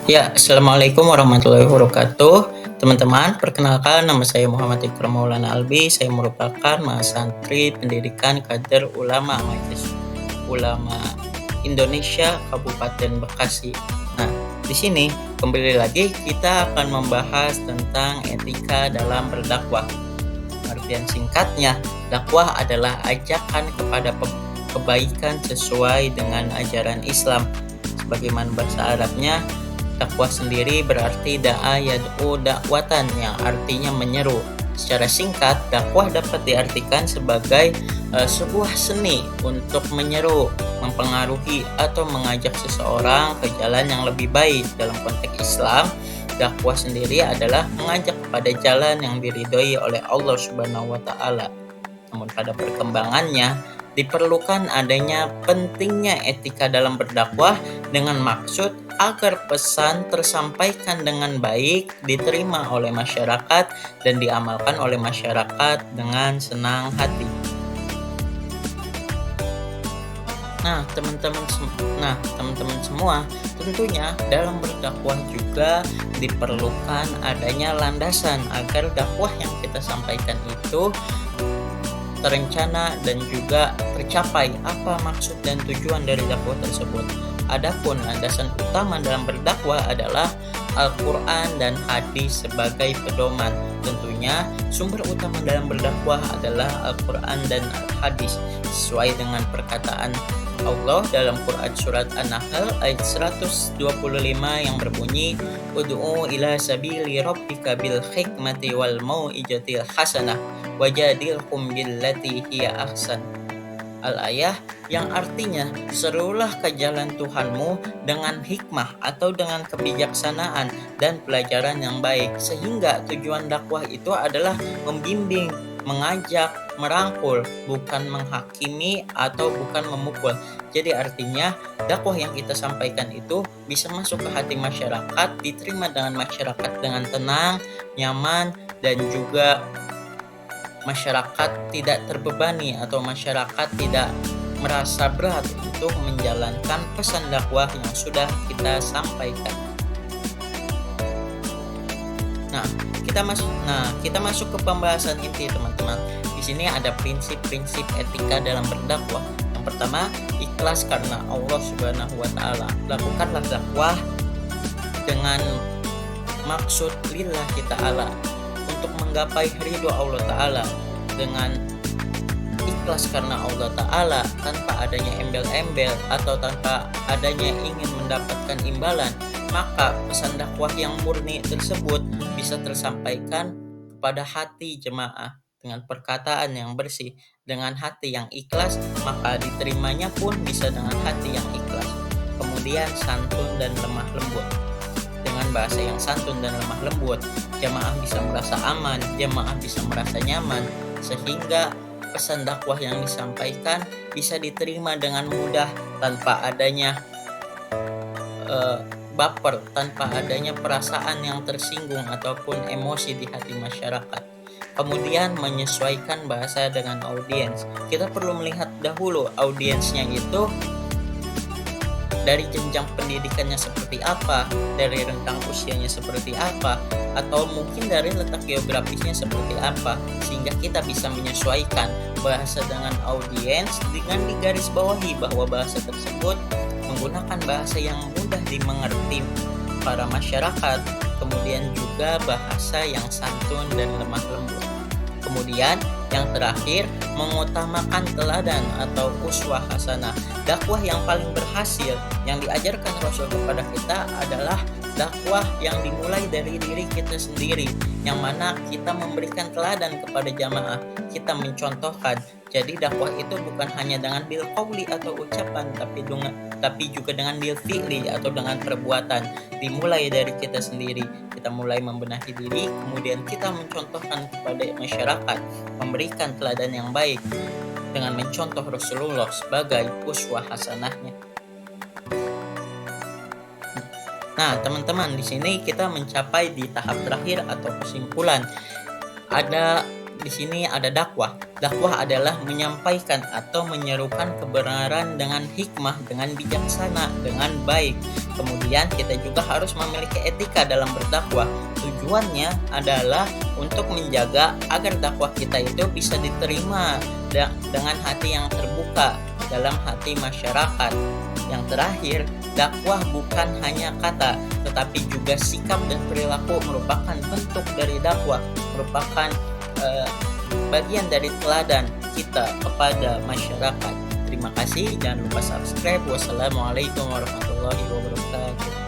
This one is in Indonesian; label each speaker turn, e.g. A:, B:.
A: Ya, Assalamualaikum warahmatullahi wabarakatuh. Teman-teman, perkenalkan nama saya Muhammad Ikram Maulana Albi. Saya merupakan mahasantri pendidikan kader ulama Majelis Ulama Indonesia Kabupaten Bekasi. Nah, di sini kembali lagi kita akan membahas tentang etika dalam berdakwah. Artian singkatnya, dakwah adalah ajakan kepada kebaikan sesuai dengan ajaran Islam. Sebagaimana bahasa Arabnya, dakwah sendiri berarti da'a yad'u dakwatan, yang artinya menyeru. Secara singkat, dakwah dapat diartikan sebagai sebuah seni untuk menyeru, mempengaruhi, atau mengajak seseorang ke jalan yang lebih baik. Dalam konteks Islam, dakwah sendiri adalah mengajak kepada jalan yang diridhoi oleh Allah Subhanahu wa taala. Namun pada perkembangannya diperlukan adanya pentingnya etika dalam berdakwah dengan maksud agar pesan tersampaikan dengan baik, diterima oleh masyarakat, dan diamalkan oleh masyarakat dengan senang hati. Nah, teman-teman semua, tentunya dalam berdakwah juga diperlukan adanya landasan agar dakwah yang kita sampaikan itu terencana dan juga tercapai apa maksud dan tujuan dari dakwah tersebut. Adapun landasan utama dalam berdakwah adalah Al-Quran dan hadis sebagai pedoman. Tentunya sumber utama dalam berdakwah adalah Al-Quran dan hadis, sesuai dengan perkataan Allah dalam Quran surat An-Nahl ayat 125 yang berbunyi, Ud'u ila sabili rabbika bil hikmati wal mau'izatil hasanah wajadilhum billati hiya ahsan. Al-ayah, yang artinya serulah ke jalan Tuhanmu dengan hikmah atau dengan kebijaksanaan dan pelajaran yang baik, sehingga tujuan dakwah itu adalah membimbing, mengajak, merangkul, bukan menghakimi atau bukan memukul. Jadi artinya dakwah yang kita sampaikan itu bisa masuk ke hati masyarakat, diterima dengan masyarakat dengan tenang, nyaman, dan juga masyarakat tidak terbebani atau masyarakat tidak merasa berat untuk menjalankan pesan dakwah yang sudah kita sampaikan. Nah, kita masuk ke pembahasan inti, teman-teman. Di sini ada prinsip-prinsip etika dalam berdakwah. Yang pertama, ikhlas karena Allah Subhanahu wa taala. Lakukanlah dakwah dengan maksud lillahi ta'ala, untuk menggapai ridho Allah Ta'ala, dengan ikhlas karena Allah Ta'ala, tanpa adanya embel-embel atau tanpa adanya ingin mendapatkan imbalan. Maka pesan dakwah yang murni tersebut bisa tersampaikan kepada hati jemaah dengan perkataan yang bersih, dengan hati yang ikhlas, maka diterimanya pun bisa dengan hati yang ikhlas. Kemudian santun dan lemah lembut. Dengan bahasa yang santun dan lemah lembut, jamaah bisa merasa aman, jamaah bisa merasa nyaman, sehingga pesan dakwah yang disampaikan bisa diterima dengan mudah tanpa adanya baper, tanpa adanya perasaan yang tersinggung ataupun emosi di hati masyarakat. Kemudian menyesuaikan bahasa dengan audiens. Kita perlu melihat dahulu audiensnya itu dari jenjang pendidikannya seperti apa, dari rentang usianya seperti apa, atau mungkin dari letak geografisnya seperti apa, sehingga kita bisa menyesuaikan bahasa dengan audiens dengan digarisbawahi bahwa bahasa tersebut menggunakan bahasa yang mudah dimengerti para masyarakat, kemudian juga bahasa yang santun dan lemah lembut. Kemudian yang terakhir, mengutamakan teladan atau uswah hasanah. Dakwah yang paling berhasil yang diajarkan Rasul kepada kita adalah dakwah yang dimulai dari diri kita sendiri, yang mana kita memberikan teladan kepada jamaah, kita mencontohkan. Jadi dakwah itu bukan hanya dengan bil qauli atau ucapan, tapi juga dengan bil fi'li atau dengan perbuatan. Dimulai dari kita sendiri, kita mulai membenahi diri, kemudian kita mencontohkan kepada masyarakat, memberikan teladan yang baik dengan mencontoh Rasulullah sebagai uswah hasanahnya. Nah, teman-teman, di sini kita mencapai di tahap terakhir atau kesimpulan. Ada di sini ada dakwah. Dakwah adalah menyampaikan atau menyerukan kebenaran dengan hikmah, dengan bijaksana, dengan baik. Kemudian kita juga harus memiliki etika dalam berdakwah. Tujuannya adalah untuk menjaga agar dakwah kita itu bisa diterima dengan hati yang terbuka dalam hati masyarakat. Yang terakhir, dakwah bukan hanya kata, tetapi juga sikap dan perilaku merupakan bentuk dari dakwah, merupakan bagian dari teladan kita kepada masyarakat. Terima kasih, jangan lupa subscribe. Wassalamualaikum warahmatullahi wabarakatuh.